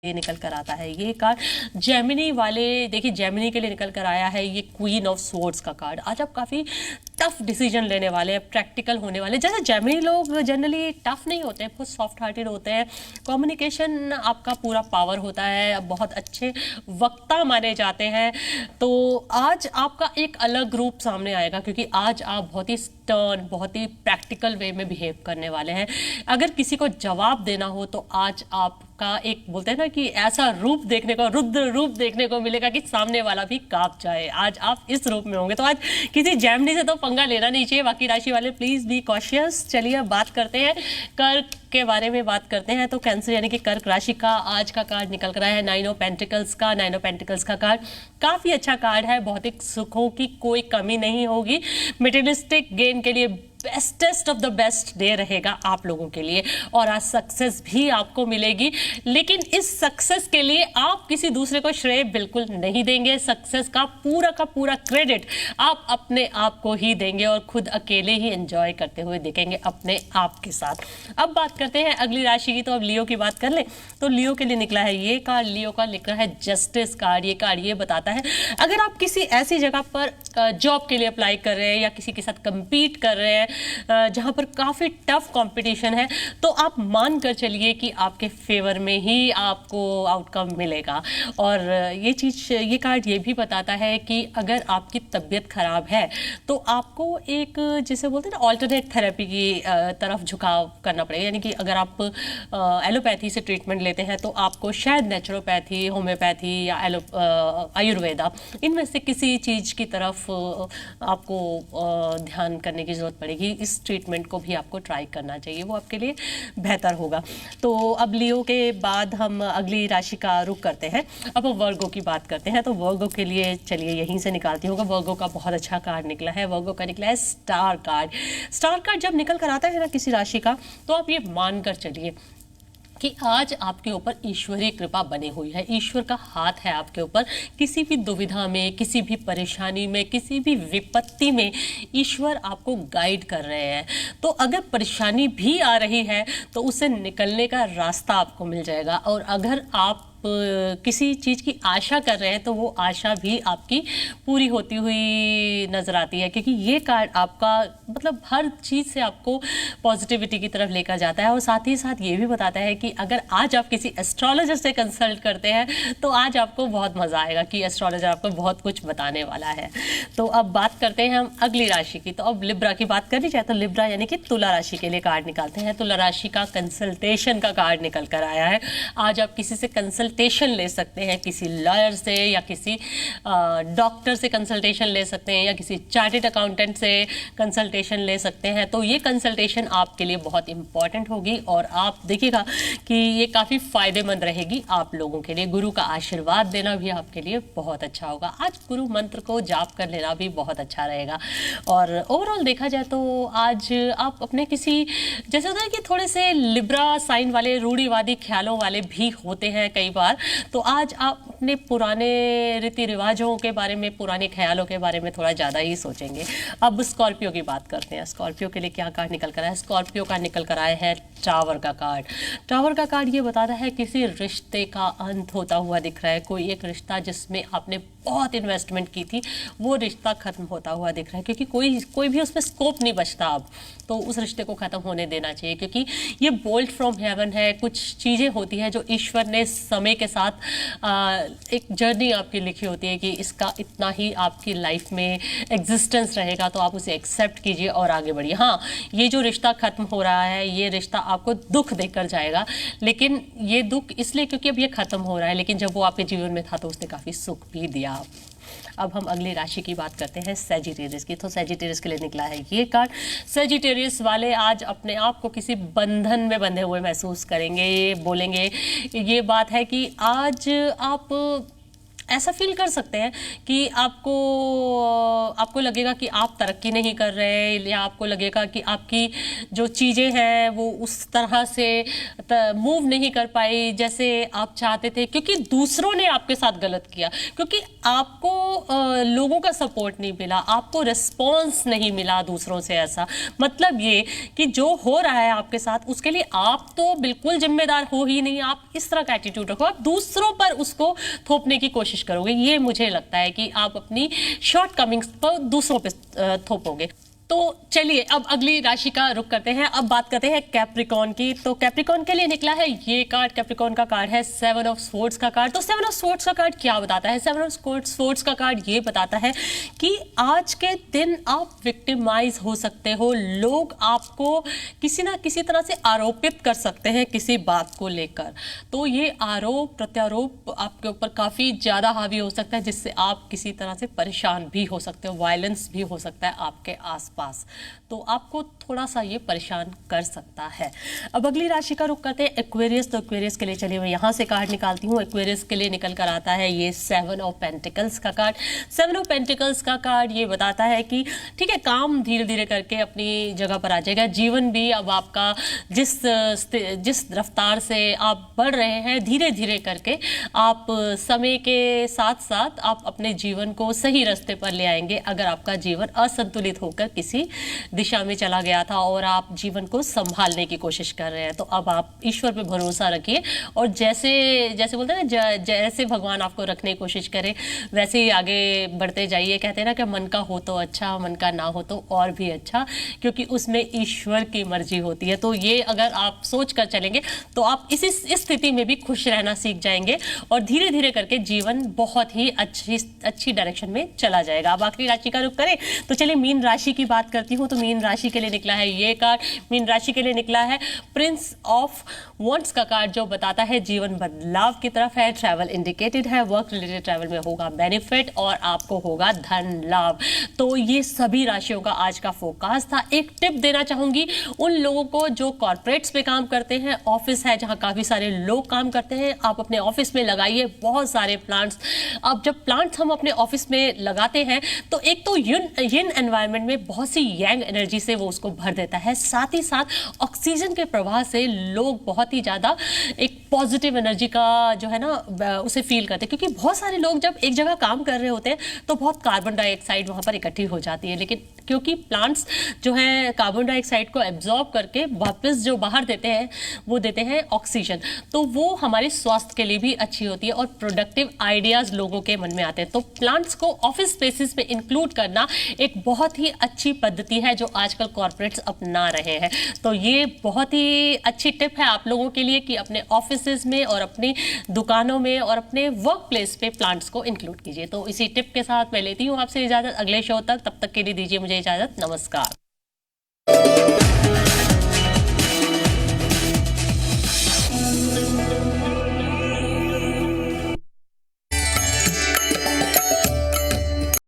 ये निकल कर आता है ये कार्ड जेमिनी वाले। देखिए जेमिनी के लिए निकल कर आया है ये क्वीन ऑफ स्वॉर्ड्स का कार्ड। आज आप काफ़ी टफ डिसीजन लेने वाले हैं, प्रैक्टिकल होने वाले। जैसे जेमिनी लोग जनरली टफ नहीं होते हैं, बहुत सॉफ्ट हार्टेड होते हैं। कम्युनिकेशन आपका पूरा पावर होता है, बहुत अच्छे वक्ता माने जाते हैं। तो आज आपका एक अलग रूप सामने आएगा क्योंकि आज आप बहुत ही स्टर्न, बहुत ही प्रैक्टिकल वे में बिहेव करने वाले हैं। अगर किसी को जवाब देना हो तो आज आप का एक बोलते हैं ना कि ऐसा रूप देखने को, रुद्र रूप देखने को मिलेगा कि सामने वाला भी कांप जाए। आज आप इस रूप में होंगे। तो आज किसी जेमिनी से तो पंगा लेना नहीं चाहिए। बाकी राशि वाले प्लीज बी कॉशियस। चलिए अब बात करते हैं कर्क के बारे में बात करते हैं। तो कैंसर यानी कि कर्क राशि का आज का कार्ड निकल कर आया है नाइन ऑफ पेंटिकल्स का। नाइन ऑफ पेंटिकल्स का कार्ड काफी अच्छा कार्ड है। भौतिक सुखों की कोई कमी नहीं होगी। मटेरियलिस्टिक गेन के लिए bestest of the best day रहेगा आप लोगों के लिए और आज सक्सेस भी आपको मिलेगी। लेकिन इस सक्सेस के लिए आप किसी दूसरे को श्रेय बिल्कुल नहीं देंगे। सक्सेस का पूरा क्रेडिट आप अपने आप को ही देंगे और खुद अकेले ही एंजॉय करते हुए देखेंगे अपने आप के साथ। अब बात करते हैं अगली राशि की। तो अब लियो की बात कर ले तो लियो के लिए निकला है ये कार्ड। लियो का लिखा है जस्टिस कार्ड। ये कार्ड ये बताता है अगर आप किसी ऐसी जगह पर जॉब के लिए अप्लाई कर रहे हैं या किसी के साथ कंपीट कर रहे हैं जहां पर काफी टफ कंपटीशन है तो आप मान कर चलिए कि आपके फेवर में ही आपको आउटकम मिलेगा। और ये कार्ड ये भी बताता है कि अगर आपकी तबीयत खराब है तो आपको एक जिसे बोलते हैं ना ऑल्टरनेट थेरेपी की तरफ झुकाव करना पड़ेगा। यानी कि अगर आप एलोपैथी से ट्रीटमेंट लेते हैं तो आपको शायद नेचुरोपैथी, होम्योपैथी या आयुर्वेदा इनमें से किसी चीज की तरफ आपको ध्यान करने की जरूरत पड़ेगी। इस ट्रीटमेंट को भी आपको ट्राई करना चाहिए, वो आपके लिए बेहतर होगा। तो अब लियो के बाद हम अगली राशि का रुख करते हैं। अब वर्गो की बात करते हैं। तो वर्गो के लिए चलिए यहीं से निकालती हूँ। वर्गो का बहुत अच्छा कार्ड निकला है। वर्गो का निकला है स्टार कार्ड। स्टार कार्ड जब निकल कर आता है ना किसी राशि का तो आप ये मान कर चलिए कि आज आपके ऊपर ईश्वरीय कृपा बनी हुई है। ईश्वर का हाथ है आपके ऊपर। किसी भी दुविधा में, किसी भी परेशानी में, किसी भी विपत्ति में ईश्वर आपको गाइड कर रहे हैं। तो अगर परेशानी भी आ रही है तो उससे निकलने का रास्ता आपको मिल जाएगा। और अगर आप किसी चीज़ की आशा कर रहे हैं तो वो आशा भी आपकी पूरी होती हुई नजर आती है क्योंकि ये कार्ड आपका मतलब हर चीज़ से आपको पॉजिटिविटी की तरफ लेकर जाता है। और साथ ही साथ ये भी बताता है कि अगर आज आप किसी एस्ट्रोलॉजर से कंसल्ट करते हैं तो आज आपको बहुत मज़ा आएगा कि एस्ट्रोलॉजर आपको बहुत कुछ बताने वाला है। तो अब बात करते हैं हम अगली राशि की। तो अब लिब्रा की बात करी जाए तो लिब्रा यानी कि तुला राशि के लिए कार्ड निकालते हैं। तुला राशि का कंसल्टेशन का कार्ड निकल कर आया है। आज आप किसी से कंसल्टेशन ले सकते हैं, किसी लॉयर से या किसी डॉक्टर से कंसल्टेशन ले सकते हैं या किसी चार्टेड अकाउंटेंट से कंसल्टेशन ले सकते हैं। तो ये कंसल्टेशन आपके लिए बहुत इंपॉर्टेंट होगी और आप देखिएगा कि ये काफ़ी फायदेमंद रहेगी आप लोगों के लिए। गुरु का आशीर्वाद देना भी आपके लिए बहुत अच्छा होगा। आज गुरु मंत्र को जाप कर लेना भी बहुत अच्छा रहेगा। और ओवरऑल देखा जाए तो आज आप अपने किसी जैसे होता है कि थोड़े से लिब्रा साइन वाले रूढ़िवादी ख्यालों वाले भी होते हैं कई बार, तो आज आप अपने पुराने रीति रिवाजों के बारे में, पुराने ख्यालों के बारे में थोड़ा ज़्यादा ही सोचेंगे। अब स्कॉर्पियो की बात करते हैं। स्कॉर्पियो के लिए क्या कार्ड निकल कर आया है? स्कॉर्पियो का निकल कर आया है टावर का कार्ड। टावर का कार्ड ये बताता है किसी रिश्ते का अंत होता हुआ दिख रहा है। कोई एक रिश्ता जिसमें आपने बहुत इन्वेस्टमेंट की थी वो रिश्ता खत्म होता हुआ दिख रहा है क्योंकि कोई भी उसमें स्कोप नहीं बचता अब। तो उस रिश्ते को खत्म होने देना चाहिए क्योंकि ये बोल्ट फ्रॉम हेवन है। कुछ चीज़ें होती हैं जो ईश्वर ने समय के साथ एक जर्नी आपकी लिखी होती है कि इसका इतना ही आपकी लाइफ में एग्जिस्टेंस रहेगा, तो आप उसे एक्सेप्ट कीजिए और आगे बढ़िए। हाँ, ये जो रिश्ता खत्म हो रहा है ये रिश्ता आपको दुख देकर जाएगा, लेकिन ये दुख इसलिए क्योंकि अब ये खत्म हो रहा है, लेकिन जब वो आपके जीवन में था तो उसने काफ़ी सुख भी दिया। अब हम अगली राशि की बात करते हैं सैजिटेरियस की। तो सैजिटेरियस के लिए निकला है ये कार्ड। सैजिटेरियस वाले आज अपने आप को किसी बंधन में बंधे हुए महसूस करेंगे। बोलेंगे ये बात है कि आज आप ऐसा फील कर सकते हैं कि आपको लगेगा कि आप तरक्की नहीं कर रहे, या आपको लगेगा कि आपकी जो चीज़ें हैं वो उस तरह से मूव नहीं कर पाई जैसे आप चाहते थे, क्योंकि दूसरों ने आपके साथ गलत किया, क्योंकि आपको लोगों का सपोर्ट नहीं मिला, आपको रिस्पॉन्स नहीं मिला दूसरों से। ऐसा मतलब ये कि जो हो रहा है आपके साथ उसके लिए आप तो बिल्कुल जिम्मेदार हो ही नहीं। आप इस तरह का एटीट्यूड रखो, आप दूसरों पर उसको थोपने की कोशिश करोगे। ये मुझे लगता है कि आप अपनी शॉर्ट कमिंग्स पर दूसरों पे थोपोगे। तो चलिए अब अगली राशि का रुख करते हैं। अब बात करते हैं कैप्रिकॉर्न की। तो कैप्रिकॉर्न के लिए निकला है ये कार्ड, कैप्रिकॉर्न का कार्ड है 7 ऑफ स्वॉर्ड्स का कार्ड। तो 7 ऑफ स्वॉर्ड्स का कार्ड क्या बताता है? 7 ऑफ स्वॉर्ड्स का कार्ड ये बताता है कि आज के दिन आप विक्टिमाइज हो सकते हो। लोग आपको किसी ना किसी तरह से आरोपित कर सकते हैं किसी बात को लेकर। तो ये आरोप प्रत्यारोप आपके ऊपर काफ़ी ज़्यादा हावी हो सकता है, जिससे आप किसी तरह से परेशान भी हो सकते हो, वायलेंस भी हो सकता है आपके आसपास। तो आपको थोड़ा सा ये परेशान कर सकता है। अब अगली राशि का रुख करते हैं एक्वेरियस। तो एक्वेरियस के लिए चलिए मैं यहाँ से कार्ड निकालती हूँ। एक्वेरियस के लिए निकल कर आता है ये 7 ऑफ पेंटिकल्स का कार्ड। 7 ऑफ पेंटिकल्स का कार्ड ये बताता है कि ठीक है, काम धीरे धीरे करके अपनी जगह पर आ जाएगा। जीवन भी अब आपका जिस रफ्तार से आप बढ़ रहे हैं, धीरे धीरे करके आप समय के साथ साथ आप अपने जीवन को सही रास्ते पर ले आएंगे। अगर आपका जीवन असंतुलित होकर किसी दिशा में चला गया था और आप जीवन को संभालने की कोशिश कर रहे हैं, तो अब आप ईश्वर पे भरोसा रखिए और जैसे जैसे बोलते हैं ना, जैसे भगवान आपको रखने की कोशिश करे वैसे ही आगे बढ़ते जाइए। कहते हैं ना कि मन का हो तो अच्छा, मन का ना हो तो और भी अच्छा, क्योंकि उसमें ईश्वर की मर्जी होती है। तो ये अगर आप सोच कर चलेंगे तो आप इस स्थिति में भी खुश रहना सीख जाएंगे और धीरे धीरे करके जीवन बहुत ही अच्छी डायरेक्शन में चला जाएगा। अब आखिरी राशि का रुख करें तो चलिए मीन राशि की बात करती हूँ। तो मीन राशि के लिए निकला है ये कार्ड। मीन राशि के लिए निकला है प्रिंस ऑफ वॉन्ड्स का कार्ड, जो बताता है जीवन बदलाव की तरफ है। ट्रैवल इंडिकेटेड है, वर्क रिलेटेड ट्रैवल में होगा बेनिफिट और आपको होगा धन लाभ। तो ये सभी राशियों का आज का फोकस था। एक टिप देना चाहूंगी उन लोगों को जो कॉर्पोरेट्स पे काम करते हैं, ऑफिस है जहां काफी सारे लोग काम करते हैं, आप अपने ऑफिस में लगाइए बहुत सारे प्लांट्स। अब जब प्लांट्स हम अपने ऑफिस में लगाते हैं तो एक तो यिन एनवायरनमेंट में बहुत सी यंग एनर्जी से वो उसको भर देता है, साथ ही साथ ऑक्सीजन के प्रवाह से लोग बहुत ही ज़्यादा एक पॉजिटिव एनर्जी का जो है ना उसे फील करते हैं। क्योंकि बहुत सारे लोग जब एक जगह काम कर रहे होते हैं तो बहुत कार्बन डाइऑक्साइड वहाँ पर इकट्ठी हो जाती है, लेकिन क्योंकि प्लांट्स जो है कार्बन डाइऑक्साइड को एब्जॉर्ब करके वापस जो बाहर देते हैं वो देते हैं ऑक्सीजन, तो वो हमारे स्वास्थ्य के लिए भी अच्छी होती है और प्रोडक्टिव आइडियाज़ लोगों के मन में आते हैं। तो प्लांट्स को ऑफिस स्पेसिस में इंक्लूड करना एक बहुत ही अच्छी पद्धति है जो आजकल कॉर्पोरेट्स अपना रहे हैं। तो ये बहुत ही अच्छी टिप है आप लोगों के लिए कि अपने ऑफिसेज में और अपनी दुकानों में और अपने वर्क प्लेस पे प्लांट्स को इंक्लूड कीजिए। तो इसी टिप के साथ मैं लेती हूँ आपसे इजाजत अगले शो तक। तब तक के लिए दीजिए मुझे इजाजत। नमस्कार।